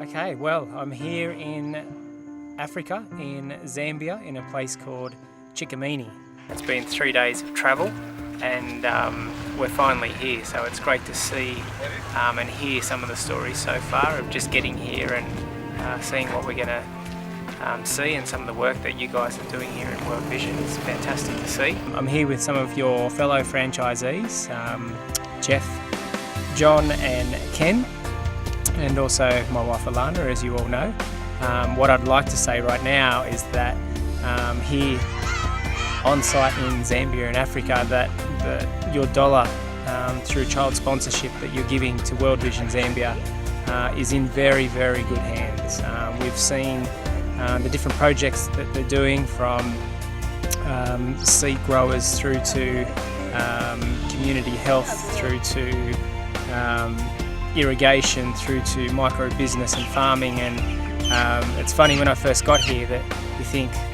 Okay, well, I'm here in Africa, in Zambia, in a place called Chikamini. It's been 3 days of travel and we're finally here, so it's great to see and hear some of the stories so far of just getting here and seeing what we're going to see, and some of the work that you guys are doing here in World Vision is fantastic to see. I'm here with some of your fellow franchisees, Jeff, John and Ken, and also my wife Alana, as you all know. What I'd like to say right now is that here on site in Zambia in Africa, that your dollar through child sponsorship that you're giving to World Vision Zambia is in very, very good hands. We've seen the different projects that they're doing, from seed growers through to community health, through to irrigation, through to micro business and farming. And it's funny, when I first got here, that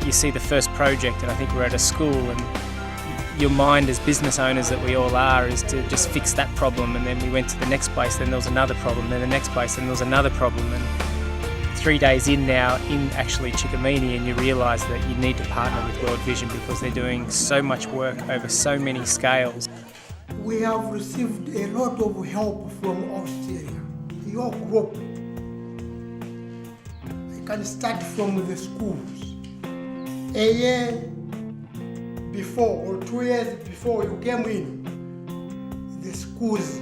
you see the first project, and I think we're at a school, and your mind as business owners that we all are is to just fix that problem, and then we went to the next place, then there was another problem, then the next place, then there was another problem. And 3 days in now, in actually Chikamini, and you realise that you need to partner with World Vision because they're doing so much work over so many scales. We have received a lot of help from Australia. Your group, I can start from the schools. A year before or 2 years before you came in, the schools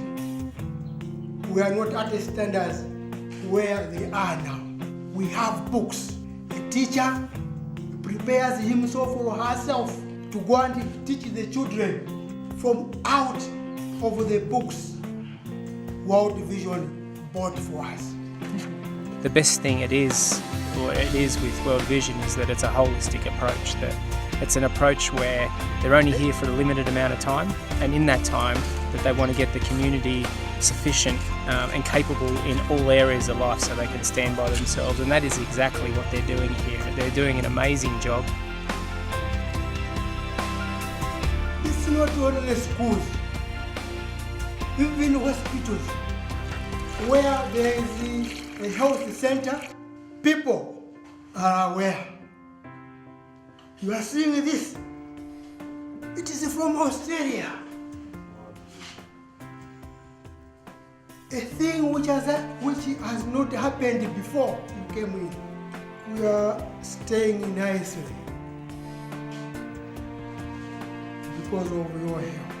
were not at the standards where they are now. We have books. A teacher prepares himself or herself to go and teach the children from out of the books World Vision bought for us. The best thing it is with World Vision is that it's a holistic approach, that it's an approach where they're only here for a limited amount of time, and in that time that they want to get the community sufficient and capable in all areas of life so they can stand by themselves, and that is exactly what they're doing here. They're doing an amazing job. It's not only schools, even hospitals, where there is a health center, people are aware. You are seeing this. It is from Australia. A thing which has not happened before you came in. We are staying nicely because of your help.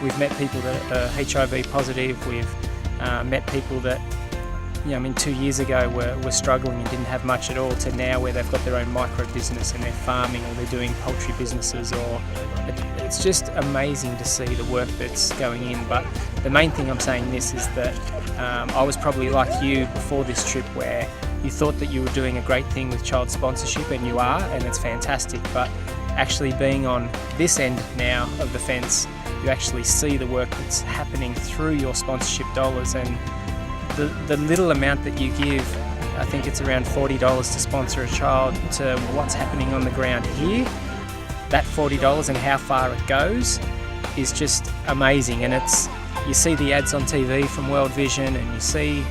We've met people that are HIV positive. We've met people that, 2 years ago were struggling and didn't have much at all, to now where they've got their own micro business and they're farming, or they're doing poultry businesses, or it's just amazing to see the work that's going in. But the main thing I'm saying this is that I was probably like you before this trip, where you thought that you were doing a great thing with child sponsorship, and you are, and it's fantastic, but actually being on this end now of the fence, you actually see the work that's happening through your sponsorship dollars. And the little amount that you give, I think it's around $40 to sponsor a child, to what's happening on the ground here, that $40 and how far it goes is just amazing. And you see the ads on TV from World Vision, and you see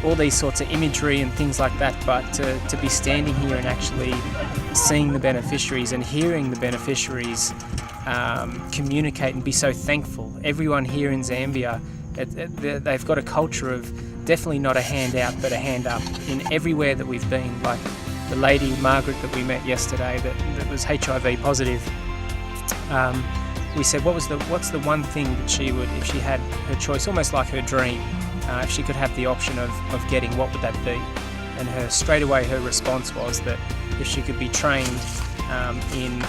all these sorts of imagery and things like that, but to be standing here and actually seeing the beneficiaries and hearing the beneficiaries communicate and be so thankful. Everyone here in Zambia, they've got a culture of definitely not a handout but a hand up in everywhere that we've been. Like the lady Margaret that we met yesterday that was HIV positive, we said what's the one thing that she would, if she had her choice, almost like her dream, if she could have the option of getting, what would that be? And straight away her response was that if she could be trained in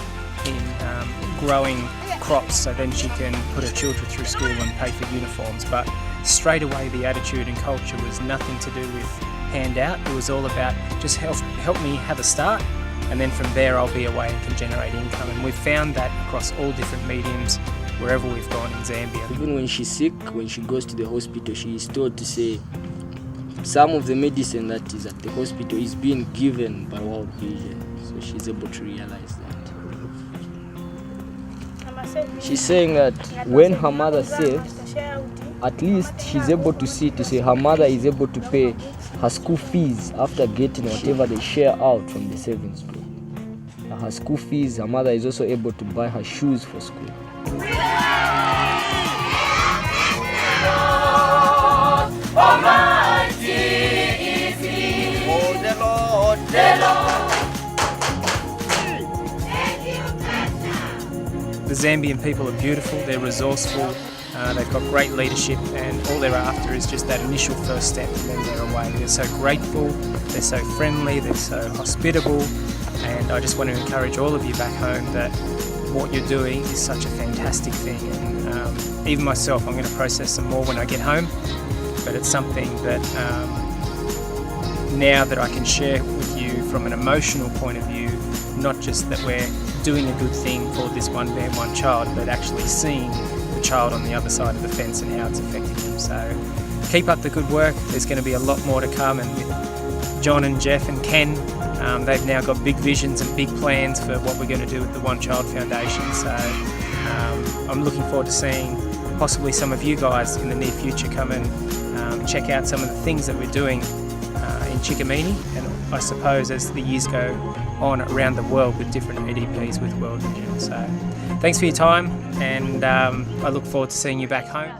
growing crops, so then she can put her children through school and pay for uniforms. But straight away the attitude and culture was nothing to do with handout. It was all about just help me have a start, and then from there I'll be away and can generate income. And we've found that across all different mediums wherever we've gone in Zambia. Even when she's sick, when she goes to the hospital, she is told to say some of the medicine that is at the hospital is being given by World Vision, so she's able to realize that. She's saying that when her mother saves, at least she's able to see her mother is able to pay her school fees after getting whatever they share out from the savings group. Her school fees, her mother is also able to buy her shoes for school. The Zambian people are beautiful, they're resourceful, they've got great leadership, and all they're after is just that initial first step and then they're away. They're so grateful, they're so friendly, they're so hospitable, and I just want to encourage all of you back home that what you're doing is such a fantastic thing. And even myself, I'm going to process some more when I get home, but it's something that now that I can share with you from an emotional point of view, not just that we're doing a good thing for this one man, one child, but actually seeing the child on the other side of the fence and how it's affecting them. So keep up the good work. There's going to be a lot more to come, and with John and Jeff and Ken, they've now got big visions and big plans for what we're going to do with the One Child Foundation. So I'm looking forward to seeing possibly some of you guys in the near future come and check out some of the things that we're doing in Chikamini, and I suppose as the years go on around the world with different EDPs with World Vision. So thanks for your time, and I look forward to seeing you back home.